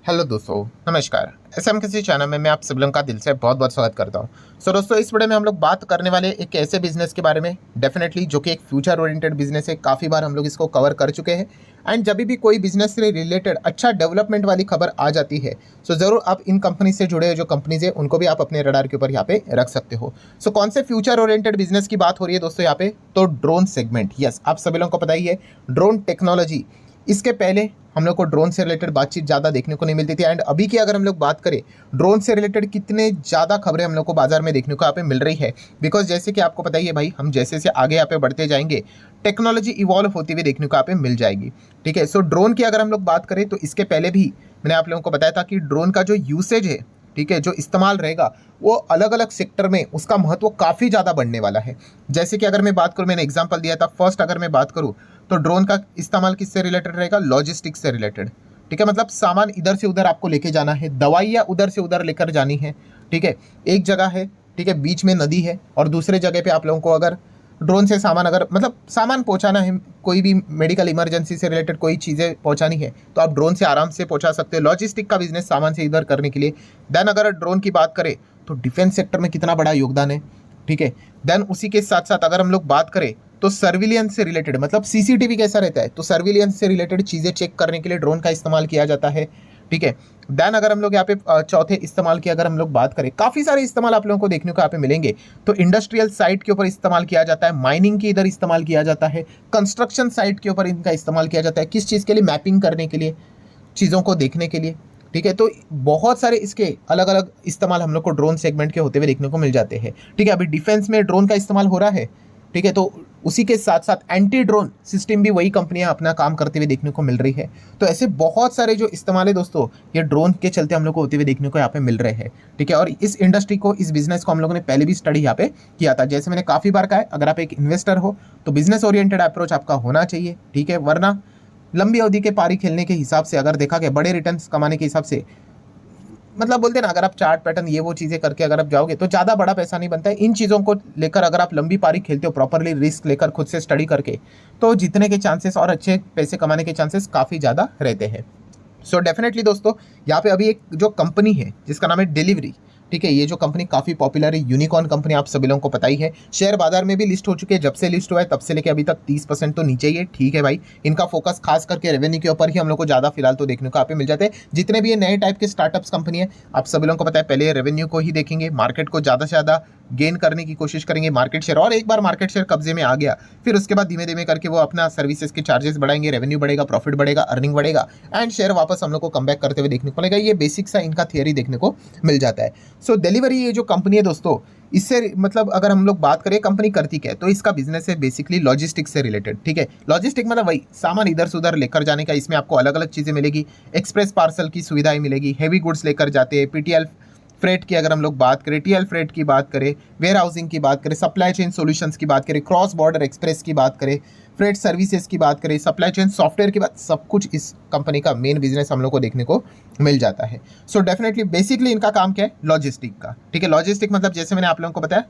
Hello दोस्तों, नमस्कार। SM किसी चैनल में मैं आप सब लोगों का दिल से बहुत बहुत स्वागत करता हूं। दोस्तों, इस वीडियो में हम लोग बात करने वाले एक ऐसे बिजनेस के बारे में डेफिनेटली जो कि एक फ्यूचर ओरिएंटेड बिजनेस है। काफ़ी बार हम लोग इसको कवर कर चुके हैं एंड जब भी कोई बिजनेस से रिलेटेड अच्छा डेवलपमेंट वाली खबर आ जाती है ज़रूर आप इन कंपनी से जुड़े हुए जो कंपनीज है उनको भी आप अपने रडार के ऊपर यहाँ पे रख सकते हो। कौन से फ्यूचर ओरिएंटेड बिजनेस की बात हो रही है दोस्तों यहाँ पे? तो ड्रोन सेगमेंट। यस, आप सभी लोगों को पता ही है ड्रोन टेक्नोलॉजी। इसके पहले हम लोग को ड्रोन से रिलेटेड बातचीत ज़्यादा देखने को नहीं मिलती थी एंड अभी की अगर हम लोग बात करें ड्रोन से रिलेटेड कितने ज़्यादा खबरें हम लोग को बाजार में देखने को यहाँ पे मिल रही है। बिकॉज जैसे कि आपको पता ही है भाई, हम जैसे जैसे आगे यहाँ पे बढ़ते जाएंगे टेक्नोलॉजी इवॉल्व होती हुई देखने को यहाँ पे मिल जाएगी। ठीक है, ड्रोन की अगर हम लोग बात करें तो इसके पहले भी मैंने आप लोगों को बताया था कि ड्रोन का जो यूसेज है, ठीक है, जो इस्तेमाल रहेगा वो अलग अलग सेक्टर में उसका महत्व काफ़ी ज़्यादा बढ़ने वाला है। जैसे कि अगर मैं बात करूँ, मैंने एग्जांपल दिया था, फर्स्ट अगर मैं बात करूँ तो ड्रोन का इस्तेमाल किससे रिलेटेड रहेगा? लॉजिस्टिक्स से रिलेटेड। ठीक है, मतलब सामान इधर से उधर आपको लेके जाना है, दवाइयाँ उधर से उधर लेकर जानी है। ठीक है, एक जगह है, ठीक है, बीच में नदी है और दूसरे जगह पे आप लोगों को अगर ड्रोन से सामान अगर मतलब सामान पहुंचाना है, कोई भी मेडिकल इमरजेंसी से रिलेटेड कोई चीज़ें पहुंचानी है तो आप ड्रोन से आराम से पहुंचा सकते हो। लॉजिस्टिक का बिजनेस सामान से इधर करने के लिए। देन अगर ड्रोन की बात करें तो डिफेंस सेक्टर में कितना बड़ा योगदान है। ठीक है, देन उसी के साथ साथ अगर हम लोग बात करें तो सर्विलियंस से रिलेटेड, मतलब सीसीटीवी कैसा रहता है तो सर्विलियंस से रिलेटेड चीज़ें चेक करने के लिए ड्रोन का इस्तेमाल किया जाता है। ठीक है, देन अगर हम लोग यहाँ पे चौथे इस्तेमाल की अगर हम लोग बात करें, काफ़ी सारे इस्तेमाल आप लोगों को देखने को यहाँ पे मिलेंगे। तो इंडस्ट्रियल साइट के ऊपर इस्तेमाल किया जाता है, माइनिंग के इधर इस्तेमाल किया जाता है, कंस्ट्रक्शन साइट के ऊपर इनका इस्तेमाल किया जाता है। किस चीज़ के लिए? मैपिंग करने के लिए, चीज़ों को देखने के लिए। ठीक है, तो बहुत सारे इसके अलग अलग इस्तेमाल हम लोग को ड्रोन सेगमेंट के होते हुए देखने को मिल जाते हैं। ठीक है, अभी डिफेंस में ड्रोन का इस्तेमाल हो रहा है। ठीक है, तो उसी के साथ साथ एंटी ड्रोन सिस्टम भी वही कंपनियां अपना काम करते हुए देखने को मिल रही है। तो ऐसे बहुत सारे जो इस्तेमाल है दोस्तों, ये ड्रोन के चलते हम लोग को होते हुए देखने को यहाँ पे मिल रहे हैं। ठीक है, और इस इंडस्ट्री को, इस बिजनेस को हम लोगों ने पहले भी स्टडी यहाँ पे किया था। जैसे मैंने काफ़ी बार कहा है, अगर आप एक इन्वेस्टर हो तो बिजनेस ओरिएंटेड अप्रोच आपका होना चाहिए। ठीक है, वरना लंबी अवधि के पारी खेलने के हिसाब से अगर देखा गया, बड़े रिटर्न्स कमाने के हिसाब से, मतलब बोलते हैं ना, अगर आप चार्ट पैटर्न ये वो चीज़ें करके अगर आप जाओगे तो ज़्यादा बड़ा पैसा नहीं बनता है। इन चीज़ों को लेकर अगर आप लंबी पारी खेलते हो प्रॉपरली, रिस्क लेकर खुद से स्टडी करके, तो जीतने के चांसेस और अच्छे पैसे कमाने के चांसेस काफ़ी ज़्यादा रहते हैं। डेफिनेटली दोस्तों, यहाँ पे अभी एक जो कंपनी है जिसका नाम है डिलीवरी। ठीक है, ये जो कंपनी काफ़ी पॉपुलर है, यूनिकॉर्न कंपनी, आप सभी लोगों को पता ही है। शेयर बाजार में भी लिस्ट हो चुके हैं। जब से लिस्ट हुआ है तब से लेके अभी तक 30% तो नीचे ही है। ठीक है भाई, इनका फोकस खास करके रेवेन्यू के ऊपर ही हम लोग को ज़्यादा फिलहाल तो देखने को यहाँ पे मिल जाते हैं। जितने भी ये नए टाइप के स्टार्टअप्स कंपनी है, आप सभी लोगों को पता है, पहले रेवेन्यू को ही देखेंगे, मार्केट को ज़्यादा से ज़्यादा गेन करने की कोशिश करेंगे, मार्केट शेयर, और एक बार मार्केट शेयर कब्जे में आ गया फिर उसके बाद धीमे धीमे करके वो अपना सर्विसेज के चार्जेस बढ़ाएंगे, रेवेन्यू बढ़ेगा, प्रॉफिट बढ़ेगा, अर्निंग बढ़ेगा एंड शेयर वापस हम लोग को कमबैक करते हुए देखने को मिलेगा। ये बेसिक सा इनका थियरी देखने को मिल जाता है। डिलीवरी ये जो कंपनी है दोस्तों, इससे मतलब अगर हम लोग बात करें कंपनी करती क्या है, तो इसका बिजनेस है बेसिकली लॉजिस्टिक्स से रिलेटेड। ठीक है, लॉजिस्टिक मतलब वही सामान इधर से उधर लेकर जाने का। इसमें आपको अलग अलग चीज़ें मिलेगी, एक्सप्रेस पार्सल की सुविधाएं मिलेगी, हैवी गुड्स लेकर जाते हैं, पीटीएल फ्रेट की अगर हम लोग बात करें, टीएल फ्रेट की बात करें, वेयर हाउसिंग की बात करें, सप्लाई चेन सॉल्यूशंस की बात करें, क्रॉस बॉर्डर एक्सप्रेस की बात करें, फ्रेट सर्विसेज की बात करें, सप्लाई चेन सॉफ्टवेयर की बात, सब कुछ इस कंपनी का मेन बिजनेस हम लोग को देखने को मिल जाता है। डेफिनेटली बेसिकली इनका काम क्या है? लॉजिस्टिक का। ठीक है, लॉजिस्टिक मतलब जैसे मैंने आप लोगों को बताया,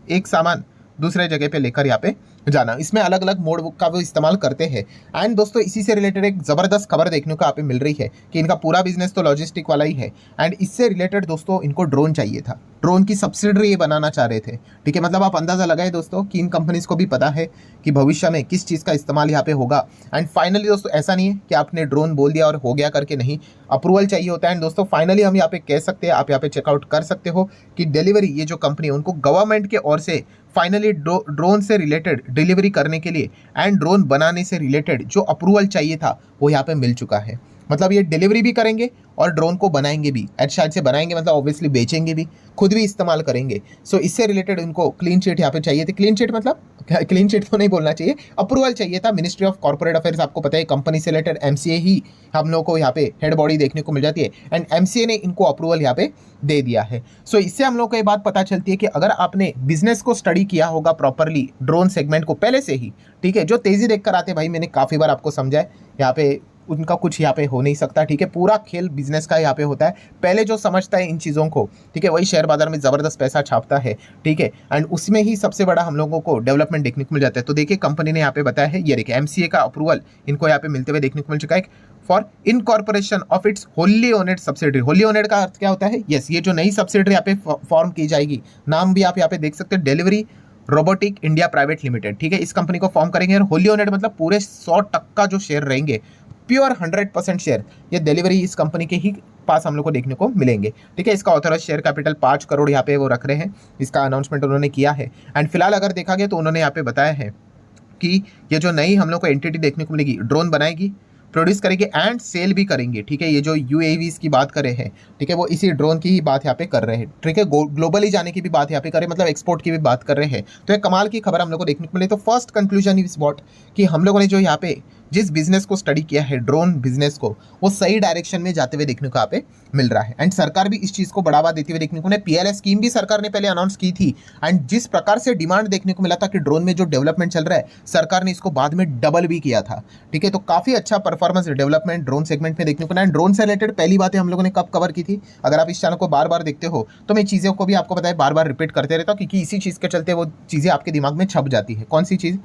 एक सामान दूसरे जगह पे लेकर यहाँ पे जाना, इसमें अलग अलग मोड का वो इस्तेमाल करते हैं। एंड दोस्तों, इसी से रिलेटेड एक ज़बरदस्त खबर देखने को यहाँ पे मिल रही है कि इनका पूरा बिजनेस तो लॉजिस्टिक वाला ही है एंड इससे रिलेटेड दोस्तों इनको ड्रोन चाहिए था, ड्रोन की सब्सिडरी ये बनाना चाह रहे थे। ठीक है, मतलब आप अंदाज़ा लगाए दोस्तों कि इन कंपनीज़ को भी पता है कि भविष्य में किस चीज़ का इस्तेमाल यहाँ पे होगा। एंड फाइनली दोस्तों, ऐसा नहीं है कि आपने ड्रोन बोल दिया और हो गया करके, नहीं, अप्रूवल चाहिए होता है। एंड दोस्तों फाइनली हम यहाँ पे कह सकते हैं, आप यहाँ पे चेकआउट कर सकते हो कि डिलीवरी ये जो कंपनी है उनको गवर्नमेंट के ओर से फाइनली ड्रोन से रिलेटेड डिलीवरी करने के लिए एंड ड्रोन बनाने से रिलेटेड जो अप्रूवल चाहिए था वो यहाँ पे मिल चुका है। मतलब ये डिलीवरी भी करेंगे और ड्रोन को बनाएंगे भी, शायद से बनाएंगे मतलब ऑब्वियसली बेचेंगे भी, खुद भी इस्तेमाल करेंगे। इससे रिलेटेड इनको क्लीन चिट यहाँ पे चाहिए थी। क्लीन चिट मतलब क्लीन चिट तो नहीं बोलना चाहिए, अप्रूवल चाहिए था। मिनिस्ट्री ऑफ कॉर्पोरेट अफेयर्स, आपको पता है कंपनी से रिलेटेड एमसीए ही हम लोग को यहाँ पे हेड बॉडी देखने को मिल जाती है एंड एमसीए ने इनको अप्रूवल यहाँ पे दे दिया है। इससे हम लोग को ये बात पता चलती है कि अगर आपने बिजनेस को स्टडी किया होगा प्रॉपरली, ड्रोन सेगमेंट को पहले से ही, ठीक है, जो तेजी देखकर आते, भाई मैंने काफ़ी बार आपको समझा है यहाँ पे उनका कुछ यहाँ पे हो नहीं सकता, ठीक है। पूरा खेल बिजनेस का यहाँ पे होता है। पहले जो समझता है इन चीज़ों को, ठीक है, वही शेयर बाजार में ज़बरदस्त पैसा छापता है, ठीक है। एंड उसमें ही सबसे बड़ा हम लोगों को डेवलपमेंट देखने को मिल जाता है। तो देखिए कंपनी ने यहाँ पे बताया है, ये देखिए एमसीए का अप्रूवल इनको यहाँ पे मिलते हुए देखने को मिल चुका है for incorporation of its wholly owned subsidiary. Wholly owned का अर्थ क्या होता है? यस, ये जो नई सब्सिडरी यहाँ पे फॉर्म की जाएगी, नाम भी आप यहाँ पे देख सकते हैं, delivery robotic India private limited, ठीक है। इस कंपनी को फॉर्म करेंगे और होली ओनेड मतलब पूरे 100% जो शेयर रहेंगे, प्योर 100% शेयर, ये डिलीवरी इस कंपनी के ही पास हम लोग को देखने को मिलेंगे, ठीक है। इसका ऑथराइज शेयर कैपिटल 5 करोड़ यहाँ पे वो रख रहे हैं, इसका अनाउंसमेंट उन्होंने किया है। एंड फिलहाल अगर देखा गया तो उन्होंने यहाँ पे बताया है कि ये जो नई हम लोग को एंटिटी देखने को मिलेगी, ड्रोन बनाएगी, प्रोड्यूस करेंगे एंड सेल भी करेंगे, ठीक है। ये जो यूएवीज की बात कर रहे हैं, ठीक है, वो इसी ड्रोन की ही बात यहाँ पे कर रहे हैं, ठीक है। ग्लोबली जाने की भी बात यहाँ पे कर रहे हैं, मतलब एक्सपोर्ट की भी बात कर रहे हैं। तो एक कमाल की खबर हम लोग को देखने को मिली। तो फर्स्ट कंक्लूजन इज व्हाट, कि हम लोगों ने जो यहाँ पे जिस बिजनेस को स्टडी किया है, ड्रोन बिजनेस को, वो सही डायरेक्शन में जाते हुए देखने को यहाँ पे मिल रहा है। एंड सरकार भी इस चीज़ को बढ़ावा देते हुए देखने को मिले। पीएलआई स्कीम भी सरकार ने पहले अनाउंस की थी। एंड जिस प्रकार से डिमांड देखने को मिला था कि ड्रोन में जो डेवलपमेंट चल रहा है, सरकार ने इसको बाद में डबल भी किया था, ठीक है। तो काफ़ी अच्छा परफॉर्मेंस डेवलपमेंट ड्रोन सेगमेंट में देखने को मिला। एंड ड्रोन से रिलेटेड पहली बातें हम लोगों ने कब कवर की थी, अगर आप इस चैनल को बार बार देखते हो तो मैं चीज़ों को भी आपको बताया, बार बार रिपीट करते रहता हूँ, क्योंकि इसी चीज़ के चलते वो चीज़ें आपके दिमाग में छप जाती है। कौन सी चीज़?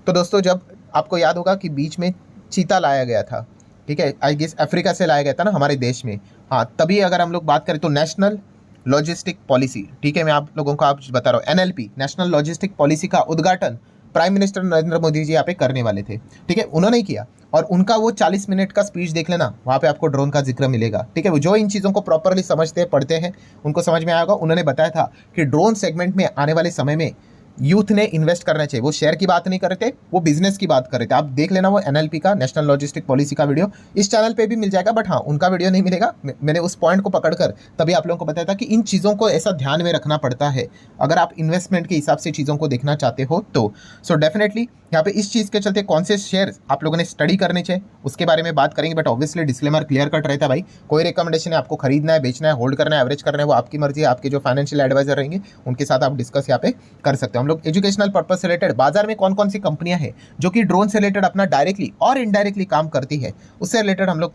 तो दोस्तों, जब आपको याद होगा कि बीच में चीता लाया गया था, ठीक है, आई गेस अफ्रीका से लाया गया था ना हमारे देश में, हाँ, तभी अगर हम लोग बात करें तो नेशनल लॉजिस्टिक पॉलिसी, ठीक है, मैं आप लोगों को आप बता रहा हूँ, एनएलपी, नेशनल लॉजिस्टिक पॉलिसी का उद्घाटन प्राइम मिनिस्टर नरेंद्र मोदी जी यहाँ पे करने वाले थे, ठीक है, उन्होंने ही किया। और उनका वो 40 मिनट का स्पीच देख लेना, वहाँ पे आपको ड्रोन का जिक्र मिलेगा, ठीक है। वो जो इन चीज़ों को प्रॉपरली समझते हैं, पढ़ते हैं, उनको समझ में आएगा। उन्होंने बताया था कि ड्रोन सेगमेंट में आने वाले समय में यूथ ने इन्वेस्ट करना चाहिए। वो शेयर की बात नहीं कर रहे थे, वो बिजनेस की बात कर रहे थे। आप देख लेना वो एनएलपी का, नेशनल लॉजिस्टिक पॉलिसी का वीडियो इस चैनल पे भी मिल जाएगा, बट हाँ, उनका वीडियो नहीं मिलेगा। मैंने उस पॉइंट को पकड़कर तभी आप लोगों को बताया था कि इन चीज़ों को ऐसा ध्यान में रखना पड़ता है अगर आप इन्वेस्टमेंट के हिसाब से चीज़ों को देखना चाहते हो तो। सो डेफिनेटली यहाँ पे इस चीज़ के चलते कौन से शेयर आप लोगों ने स्टडी करने चाहिए उसके बारे में बात करेंगे। But obviously disclaimer clear cut रहता है भाई, कोई रिकमेंडेशन है आपको खरीदना है, बेचना है, होल्ड करना है, एवरेज करना है, वो आपकी मर्जी है। आपके जो फाइनेंशियल एडवाइजर रहेंगे उनके साथ आप डिस्कस यहाँ पे कर सकते हो। हम लोग एजुकेशनल पर्पज से रिलेटेड बाजार में कौन कौन सी कंपनियां हैं जो कि ड्रोन से रिलेटेड अपना डायरेक्टली और इनडायरेक्टली काम करती है, उससे रिलेटेड हम लोग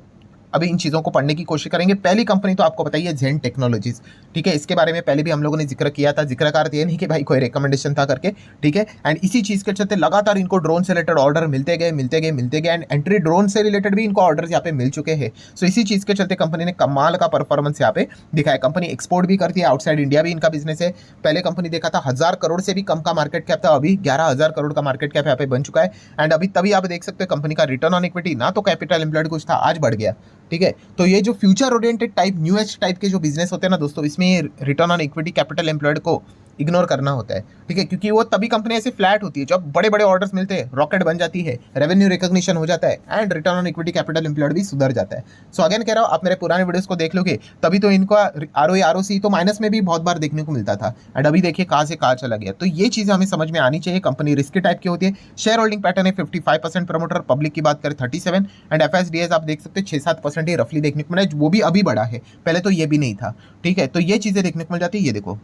अभी इन चीज़ों को पढ़ने की कोशिश करेंगे। पहली कंपनी तो आपको बताइए जेन टेक्नोलॉजीज, ठीक है। इसके बारे में पहले भी हम लोगों ने जिक्र किया था। जिक्र का अर्थ ये नहीं कि भाई कोई रिकमेंडेशन था करके, ठीक है। एंड इसी चीज़ के चलते लगातार इनको ड्रोन से रिलेटेड ऑर्डर मिलते गए एंड एंट्री ड्रोन से रिलेटेड भी इनको ऑर्डर यहाँ पे मिल चुके हैं। सो इसी चीज़ के चलते कंपनी ने कमाल का परफॉर्मेंस यहाँ पे दिखाया। कंपनी एक्सपोर्ट भी करती है, आउटसाइड इंडिया भी इनका बिजनेस है। पहले कंपनी देखा था 1000 करोड़ से भी कम का मार्केट कैप था, अभी 11,000 करोड़ का मार्केट कैप यहाँ पे बन चुका है। एंड अभी तभी आप देख सकते हो कंपनी का रिटर्न ऑन इक्विटी ना तो कैपिटल एम्प्लॉयड कुछ था, आज बढ़ गया, ठीक है। तो ये जो future oriented type, new age type के जो बिजनेस होते हैं ना दोस्तों, इसमें return on equity capital employed को इग्नोर करना होता है, ठीक है, क्योंकि वो तभी कंपनी ऐसे फ्लैट होती है जब बड़े बड़े ऑर्डर्स मिलते हैं, रॉकेट बन जाती है, रेवेन्यू रिकॉग्निशन हो जाता है and return on equity capital employed भी सुधर जाता है। सो अगेन कह रहा हूँ, आप मेरे पुराने वीडियोस को देख लोगे तभी तो इनका आरओई आरओसी तो माइनस में भी बहुत बार देखने को मिलता था। एंड अभी देखिए कहाँ से कहाँ चला गया। तो ये चीज़ें हमें समझ में आनी चाहिए। कंपनी रिस्की टाइप की होती है। शेयर होल्डिंग पैटर्न है 55% प्रमोटर, पब्लिक की बात करें 37, एंड एफएसडीएस आप देख सकते हैं 6-7% ही रफली देखने को मिला, वो भी अभी बढ़ा है, पहले तो ये भी नहीं था, ठीक है। तो ये चीज़ें देखने को मिल जाती है। ये देखो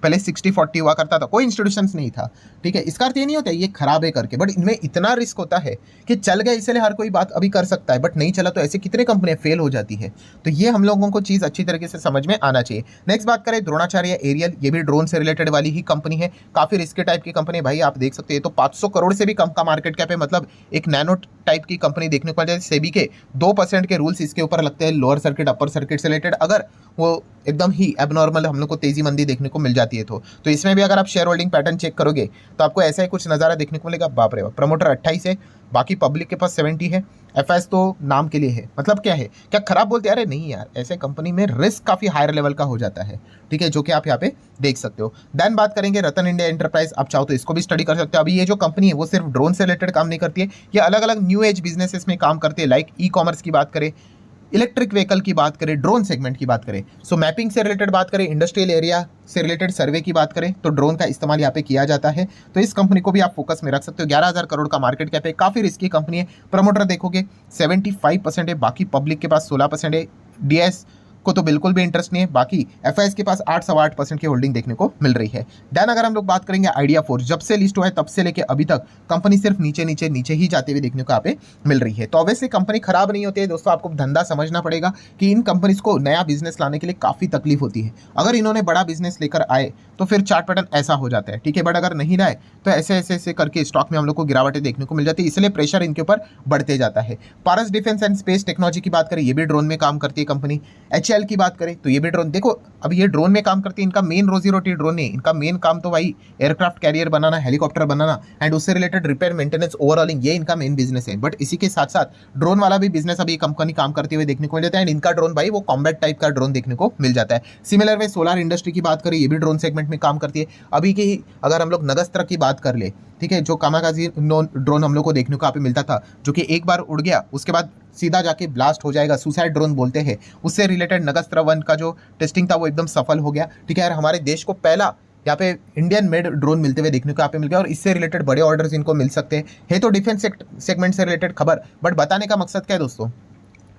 पहले 60-40 हुआ करता था, कोई इंस्टीट्यूशंस नहीं था, ठीक है। इसका अर्थ ये नहीं होता ये खराब है करके, बट इनमें इतना रिस्क होता है कि चल गया इसलिए हर कोई बात अभी कर सकता है, बट नहीं चला तो ऐसे कितने कंपनियां फेल हो जाती है। तो ये हम लोगों को चीज़ अच्छी तरीके से समझ में आना चाहिए। नेक्स्ट बात करें द्रोणाचार्य एरियल, ये भी ड्रोन से रिलेटेड वाली ही कंपनी है, काफ़ी रिस्की टाइप की कंपनी है भाई। आप देख सकते हैं तो 500 करोड़ से भी कम का मार्केट कैप है, मतलब एक नैनो टाइप की कंपनी देखने को मिल जाए। सेबी के 2% के रूल्स इसके ऊपर लगते हैं, लोअर सर्किट अपर सर्किट से रिलेटेड अगर वो एकदम ही एबनॉर्मल हम लोग को तेजी मंदी देखने को मिल जाती है तो इसमें भी अगर आप शेयर होल्डिंग पैटर्न चेक करोगे तो आपको ऐसा ही कुछ नज़ारा देखने को मिलेगा। बाप रे बाप, प्रमोटर 28 है, बाकी पब्लिक के पास 70 है, एफएस तो नाम के लिए है। मतलब क्या है, क्या खराब बोलते यार? नहीं यार, ऐसे कंपनी में रिस्क काफ़ी हायर लेवल का हो जाता है, ठीक है, जो कि आप यहाँ पे देख सकते हो। देन बात करेंगे रतन इंडिया एंटरप्राइज, आप चाहो तो इसको भी स्टडी कर सकते हो। अभी ये जो कंपनी है वो सिर्फ ड्रोन से रिलेटेड काम नहीं करती है, ये अलग अलग न्यू एज बिजनेसेस में काम करती है। लाइक ई कॉमर्स की बात करें, इलेक्ट्रिक व्हीकल की बात करें, ड्रोन सेगमेंट की बात करें, सो मैपिंग से रिलेटेड बात करें, इंडस्ट्रियल एरिया से रिलेटेड सर्वे की बात करें तो ड्रोन का इस्तेमाल यहाँ पे किया जाता है। तो इस कंपनी को भी आप फोकस में रख सकते हो। 11,000 करोड़ का मार्केट कैप है, काफ़ी रिस्की कंपनी है। प्रमोटर देखोगे 75% है, बाकी पब्लिक के पास 16% है। डीएस को तो बिल्कुल भी इंटरेस्ट नहीं है। बाकी FIS के पास 8.8% की होल्डिंग देखने को मिल रही है। देन अगर हम लोग बात करेंगे आइडिया फोर्स, जब से लिस्ट हुआ है तब से लेके अभी तक कंपनी सिर्फ नीचे नीचे नीचे ही जाते हुए देखने को यहाँ पे मिल रही है। तो ऑब्वियसली कंपनी खराब नहीं होती है दोस्तों, आपको धंधा समझना पड़ेगा कि इन कंपनीज को नया बिजनेस लाने के लिए काफी तकलीफ होती है। अगर इन्होंने बड़ा बिजनेस लेकर आए तो फिर चार्ट पैटर्न ऐसा हो जाता है, ठीक है। बट अगर नहीं लाए तो ऐसे ऐसे ऐसे करके स्टॉक में हम लोग को गिरावटें देखने को मिल जाती है, इसलिए प्रेशर इनके ऊपर बढ़ते जाता है। पारस डिफेंस एंड स्पेस टेक्नोलॉजी की बात करें, ये भी ड्रोन में काम करती है कंपनी। HAL की बात करें तो ये भी ड्रोन, देखो अब ये ड्रोन में काम करती है, इनका मेन रोजी रोटी ड्रोन नहीं, इनका मेन काम तो भाई aircraft carrier banana, helicopter banana and उससे रिलेटेड रिपेयर मेंटेनेंस ओवरऑलिंग, ये इनका मेन बिजनेस है। बट इसी के साथ साथ ड्रोन वाला भी बिजनेस अभी कंपनी काम करते हुए देखने को मिल जाता है। एंड इनका ड्रोन भाई वो कॉम्बैट टाइप का ड्रोन देखने को मिल जाता है। सिमिलर वे सोलर इंडस्ट्री की बात करें, ये भी ड्रोन सेगमेंट में काम करती है। अभी की अगर हम लोग नगस्त्र की बात कर ले, ठीक है, जो कामाकाजी ड्रोन हम लोग को देखने को यहाँ पे मिलता था, जो कि एक बार उड़ गया उसके बाद सीधा जाके ब्लास्ट हो जाएगा, सुसाइड ड्रोन बोलते हैं, उससे रिलेटेड नगस्त्र 1 का जो टेस्टिंग था वो एकदम सफल हो गया, ठीक है यार। हमारे देश को पहला यहाँ पे इंडियन मेड ड्रोन मिलते हुए देखने को यहाँ पे मिल गया और इससे रिलेटेड बड़े ऑर्डर्स इनको मिल सकते हैं। है तो डिफेंस सेगमेंट से रिलेटेड खबर, बट बताने का मकसद क्या है दोस्तों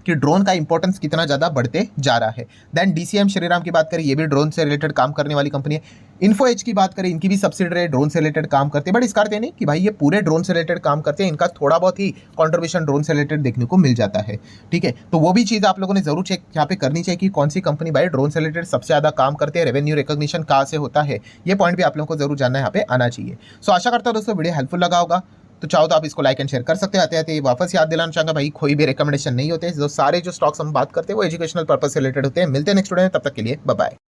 कि ड्रोन का इंपॉर्टेंस कितना ज़्यादा बढ़ते जा रहा है। देन DCM श्रीराम की बात करें, ये भी ड्रोन से रिलेटेड काम करने वाली कंपनी है। इन्फो एज की बात करें, इनकी भी सब्सिडरी ड्रोन से रिलेटेड काम करते हैं, बट इसका अर्थ नहीं कि भाई ये पूरे ड्रोन से रिलेटेड काम करते हैं, इनका थोड़ा बहुत ही कॉन्ट्रीब्यूशन ड्रोन से रिलेटेड देखने को मिल जाता है, ठीक है। तो वो भी चीज़ आप लोगों ने जरूर चेक यहाँ पे करनी चाहिए कि कौन सी कंपनी भाई ड्रोन से रिलेटेड सबसे ज़्यादा काम करते हैं, रेवेन्यू रिकॉग्निशन कहाँ से होता है, ये पॉइंट भी आप लोगों को जरूर जानना यहाँ पे आना चाहिए। सो आशा करता हूँ दोस्तों वीडियो हेल्पफुल लगा होगा, तो चाहो तो आप इसको लाइक एंड शेयर कर सकते हैं। आते आते वापस याद दिलाना चाहूंगा भाई, कोई भी रिकमेंडेशन नहीं होते, जो सारे जो स्टॉक्स हम बात करते हैं वो एजुकेशनल पर्पस से रिलेटेड होते हैं। मिलते हैं नेक्स्ट वीडियो में, तब तक के लिए बाय बाय।